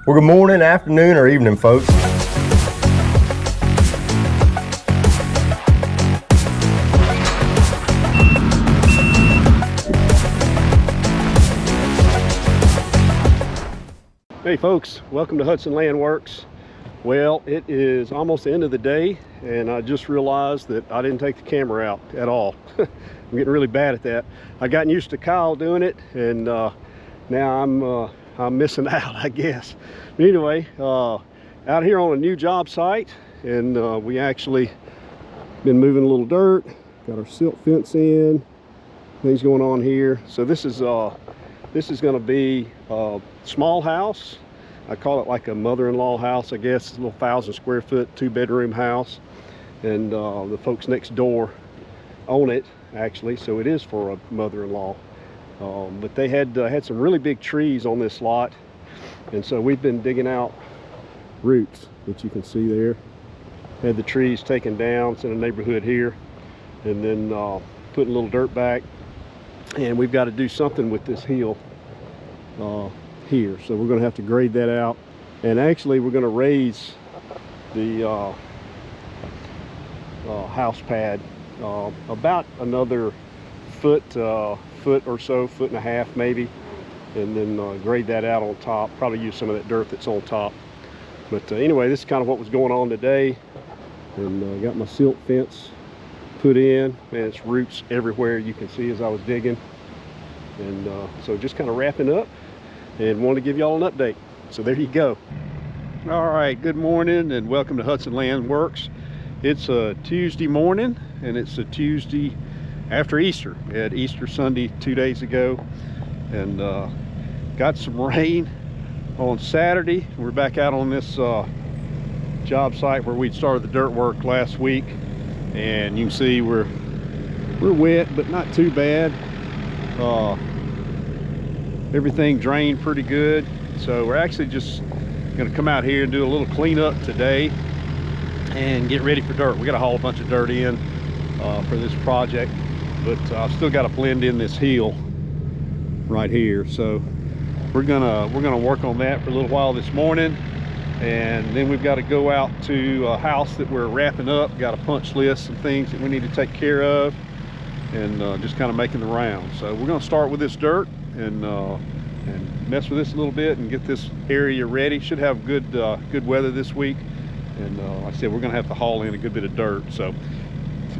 Well, good morning, afternoon, or evening, folks. Hey folks, welcome to Hudson Land Works. Well, it is almost the end of the day, and I just realized that I didn't take the camera out at all. I'm getting really bad at that. I gotten used to Kyle doing it, and now I'm missing out, I guess. But anyway, out here on a new job site, and we actually been moving a little dirt. Got our silt fence in. Things going on here. So this is going to be a small house. I call it like a mother-in-law house, I guess. It's a little 1,000 square foot, 2-bedroom house. And the folks next door own it, actually, so it is for a mother-in-law. But they had some really big trees on this lot, and so we've been digging out roots that you can see there. Had the trees taken down. It's in a neighborhood here, and then putting a little dirt back. And we've got to do something with this hill here, so we're going to have to grade that out, and actually we're going to raise the house pad about another foot or so, 1.5 feet maybe, and then grade that out on top. Probably use some of that dirt that's on top. But anyway, this is kind of what was going on today, and got my silt fence put in, and it's roots everywhere, you can see as I was digging. And so just kind of wrapping up, and wanted to give y'all an update. So there you go. All right, good morning and welcome to Hudson Land Works. It's a Tuesday morning, and it's a Tuesday after Easter. We had Easter Sunday 2 days ago, and got some rain on Saturday. We're back out on this job site where we'd started the dirt work last week, and you can see we're wet, but not too bad. Everything drained pretty good, so we're actually just going to come out here and do a little cleanup today and get ready for dirt. We got to haul a bunch of dirt in for this project, but I've still got to blend in this hill right here. So we're gonna work on that for a little while this morning, and then we've got to go out to a house that we're wrapping up. Got a punch list, some things that we need to take care of, and just kind of making the round. So we're going to start with this dirt and mess with this a little bit and get this area ready. Should have good weather this week, and like I said, we're going to have to haul in a good bit of dirt. So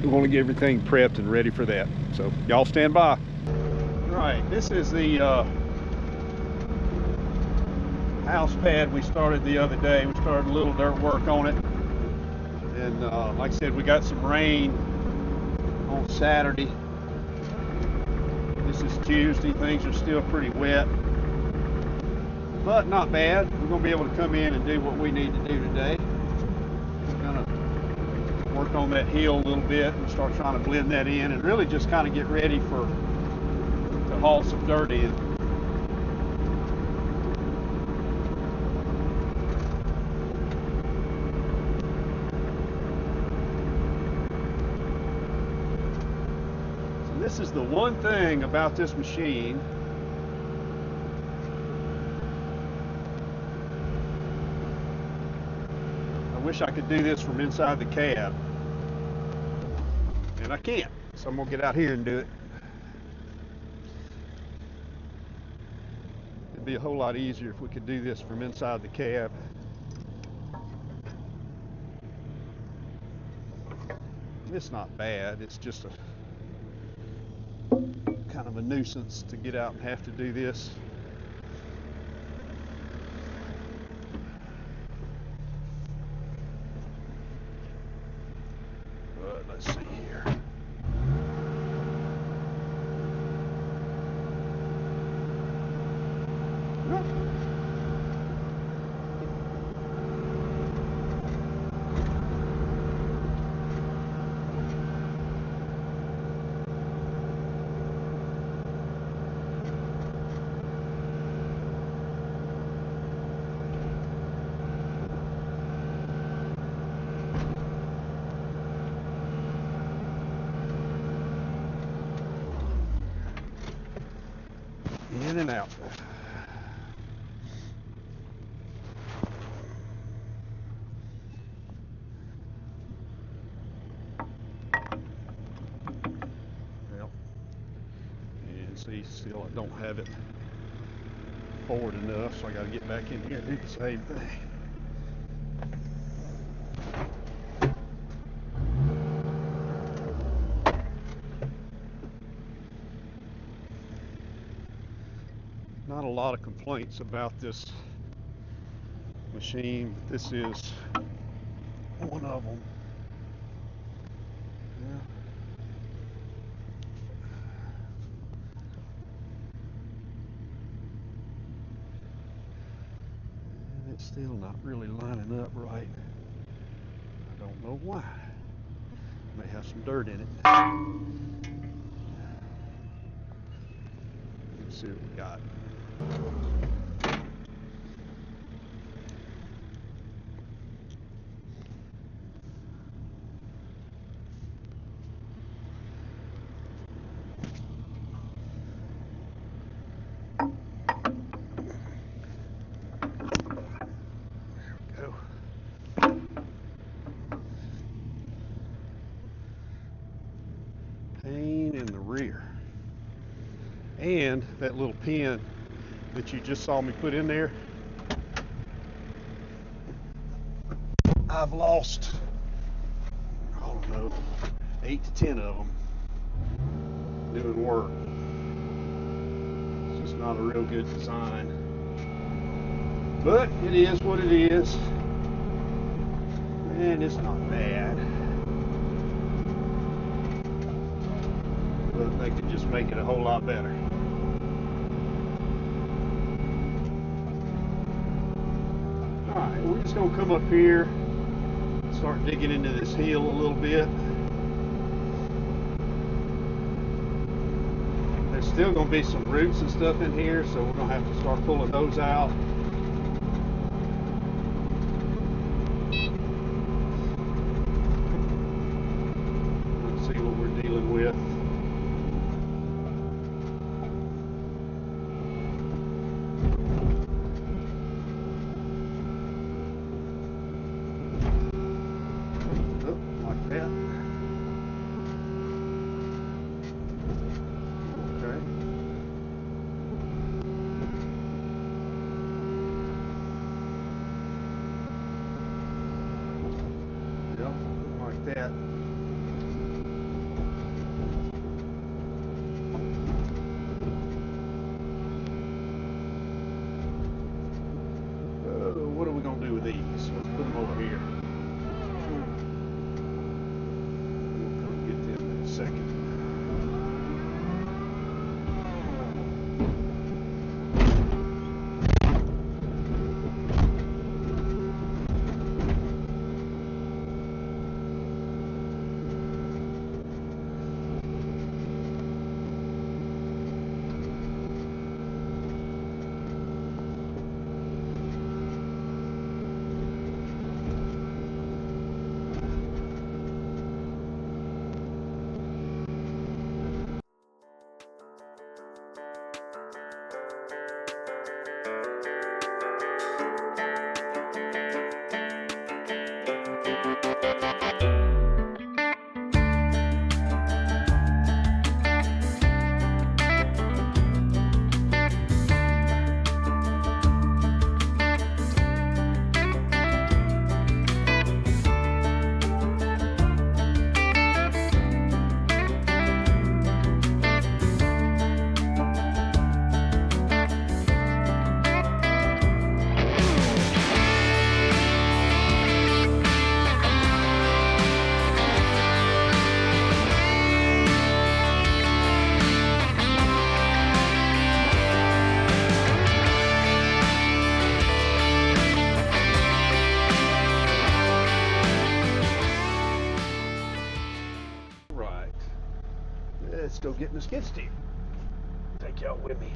we want to get everything prepped and ready for that. So y'all stand by. All right, this is the house pad we started the other day. We started a little dirt work on it, and like I said, we got some rain on Saturday. This is Tuesday. Things are still pretty wet, but not bad. We're going to be able to come in and do what we need to do today. We're going to work on that hill a little bit and start trying to blend that in, and really just kind of get ready to haul some dirt in. This is the one thing about this machine. I wish I could do this from inside the cab, and I can't, so I'm gonna get out here and do it. It'd be a whole lot easier if we could do this from inside the cab. It's not bad, it's just a kind of a nuisance to get out and have to do this. But let's see here. In and out. see, still I don't have it forward enough, so I got to get back in here and do the same thing. Not a lot of complaints about this machine. This is one of them. Yeah. And it's still not really lining up right. I don't know why. May have some dirt in it. Let's see what we got. Pane in the rear, and that little pin that you just saw me put in there, I've lost, I don't know, 8 to 10 of them doing work. It's just not a real good design, but it is what it is, and it's not bad. But they could just make it a whole lot better. Alright, we're just going to come up here and start digging into this hill a little bit. There's still going to be some roots and stuff in here, so we're going to have to start pulling those out. Let's see what we're dealing with. That. What are we going to do with these? Let's put them over here. We'll come get them in a second. Let's go get in the skid steer. Take y'all with me.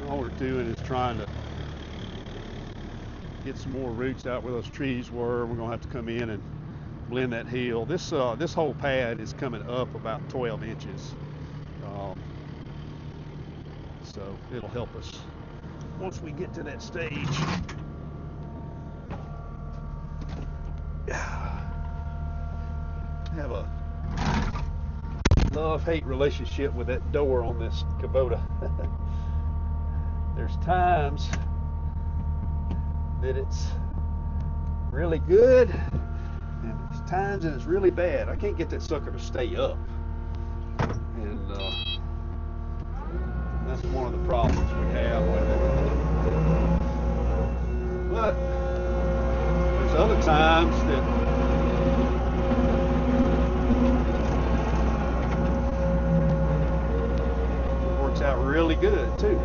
All we're doing is trying to get some more roots out where those trees were. We're gonna have to come in and blend that hill. This whole pad is coming up about 12 inches. So it'll help us once we get to that stage. love-hate relationship with that door on this Kubota. There's times that it's really good, and there's times that it's really bad. I can't get that sucker to stay up, and that's one of the problems we have with it. But there's other times that it works out really good too.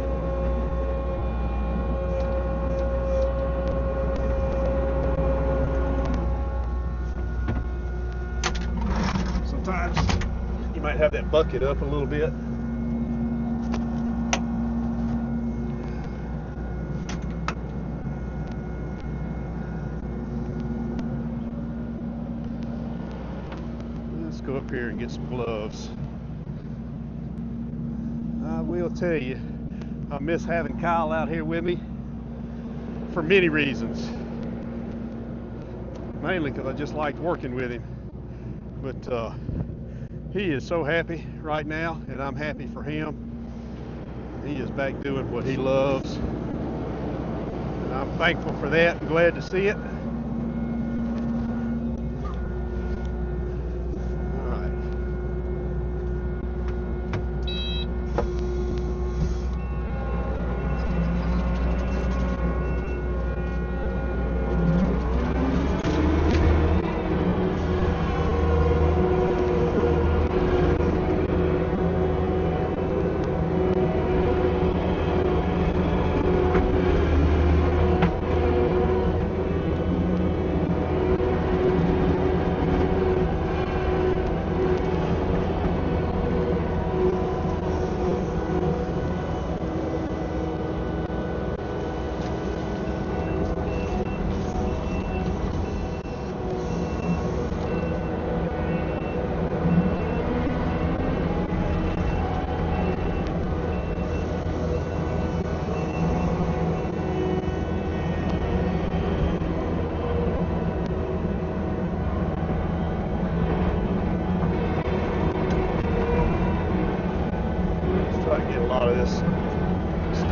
Sometimes you might have that bucket up a little bit. Let's go up here and get some gloves. I will tell you, I miss having Kyle out here with me for many reasons. Mainly because I just liked working with him. But he is so happy right now, and I'm happy for him. He is back doing what he loves, and I'm thankful for that and glad to see it.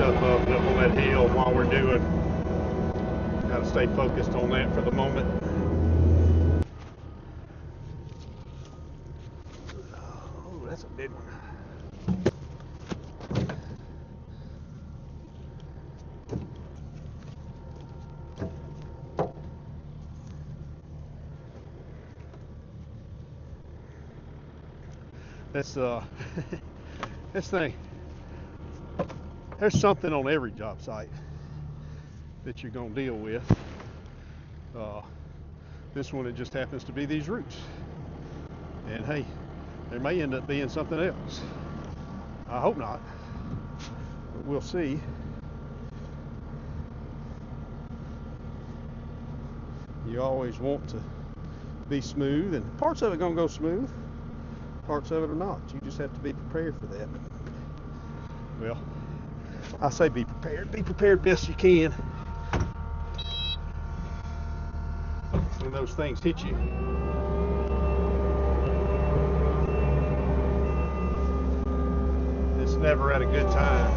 Up on that hill while we're doing. Got to stay focused on that for the moment. Oh, that's a big one. That's this thing. There's something on every job site that you're going to deal with. This one, it just happens to be these roots. And hey, there may end up being something else. I hope not, but we'll see. You always want to be smooth, and parts of it going to go smooth, parts of it are not. You just have to be prepared for that. Well, I say be prepared best you can. When those things hit you, it's never at a good time.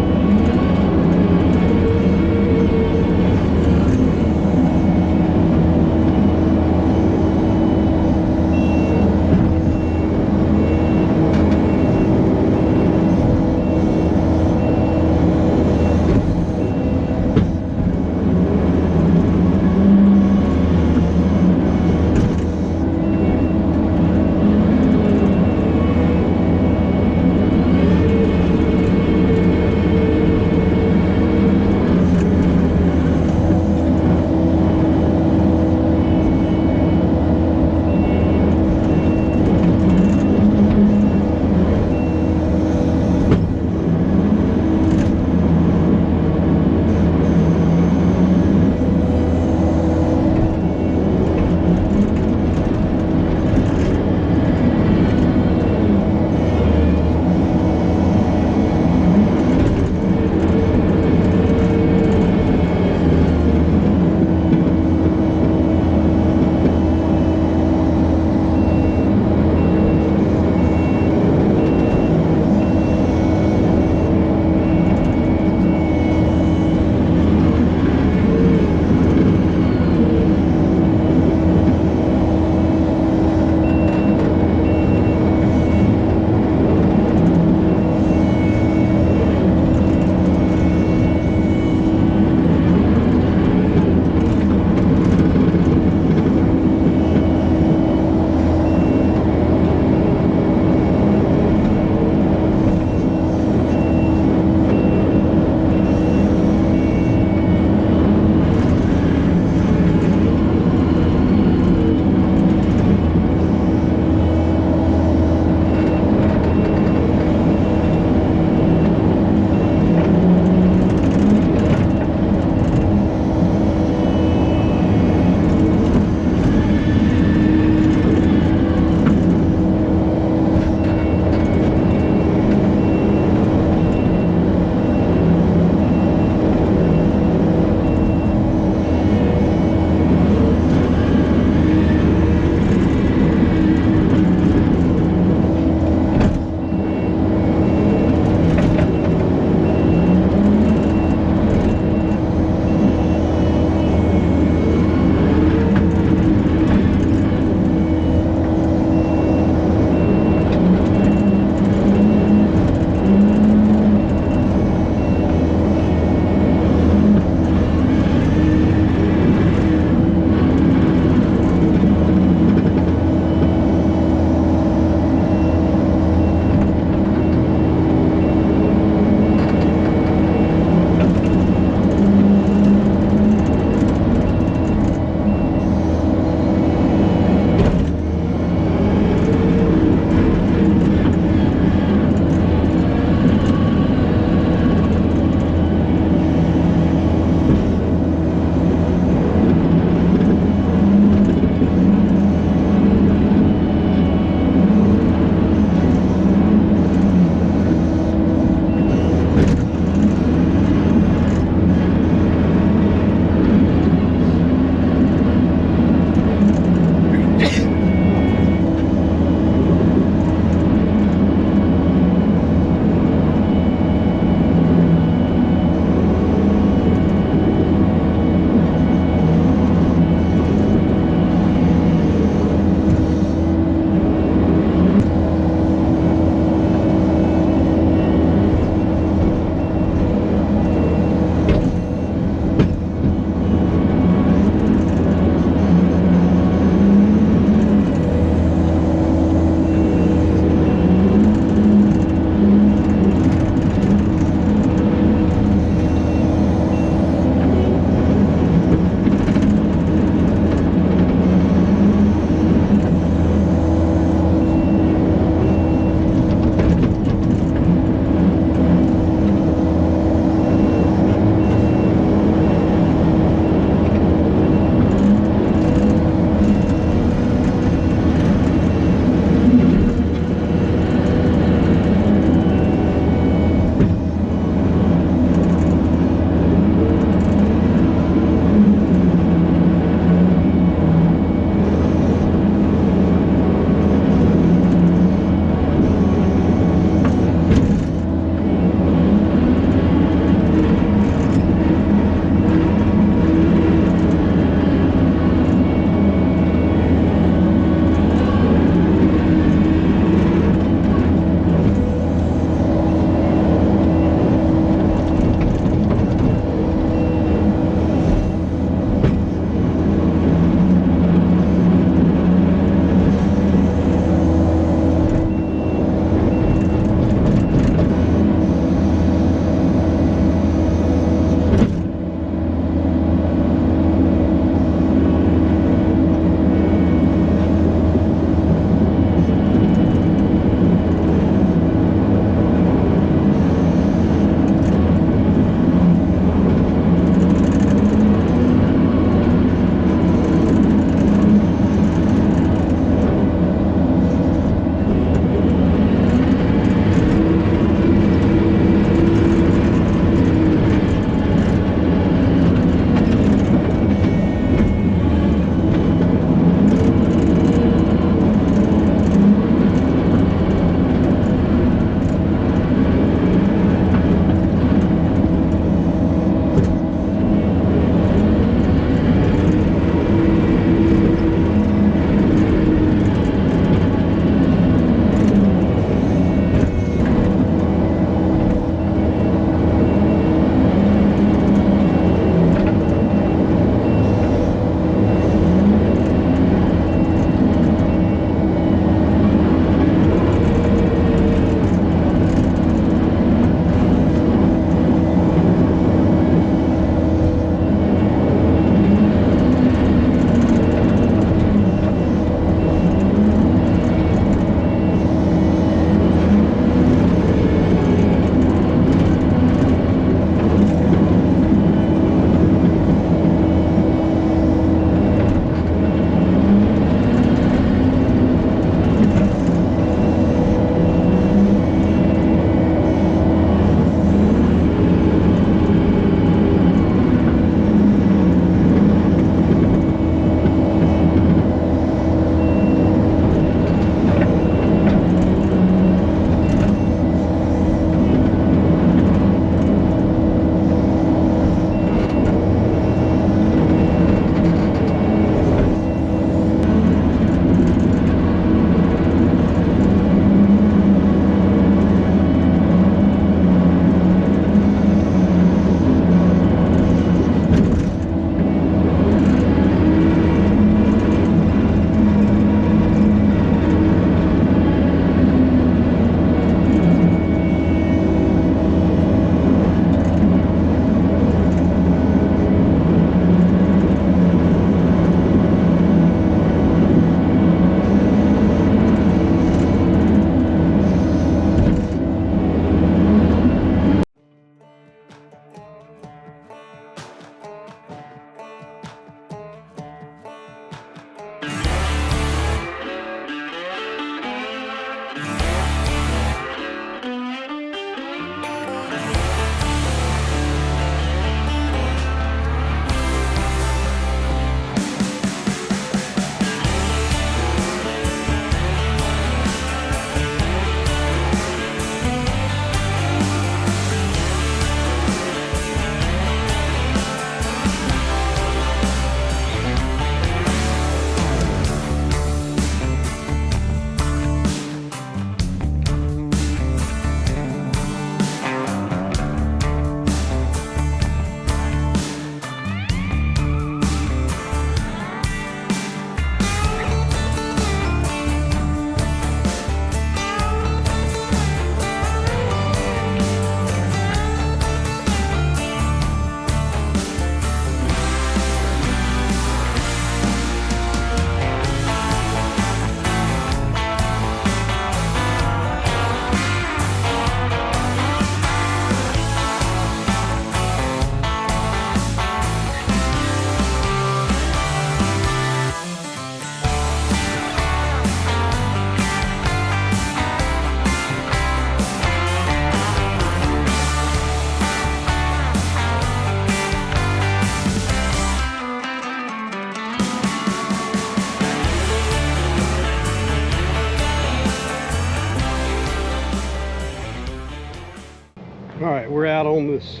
right, we're out on this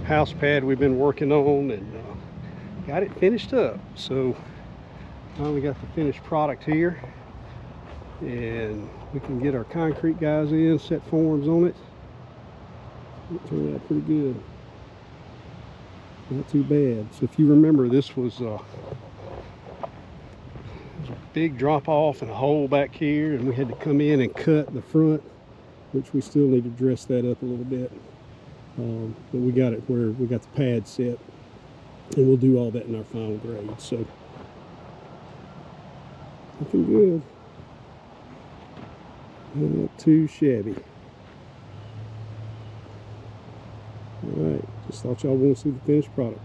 house pad we've been working on, and got it finished up. So finally got the finished product here, and we can get our concrete guys in, set forms on it. It turned out pretty good. Not too bad. So if you remember, this was a big drop off and a hole back here, and we had to come in and cut the front, which we still need to dress that up a little bit. But we got it where we got the pad set, and we'll do all that in our final grade. So looking good. Not too shabby. All right, just thought y'all want to see the finished product.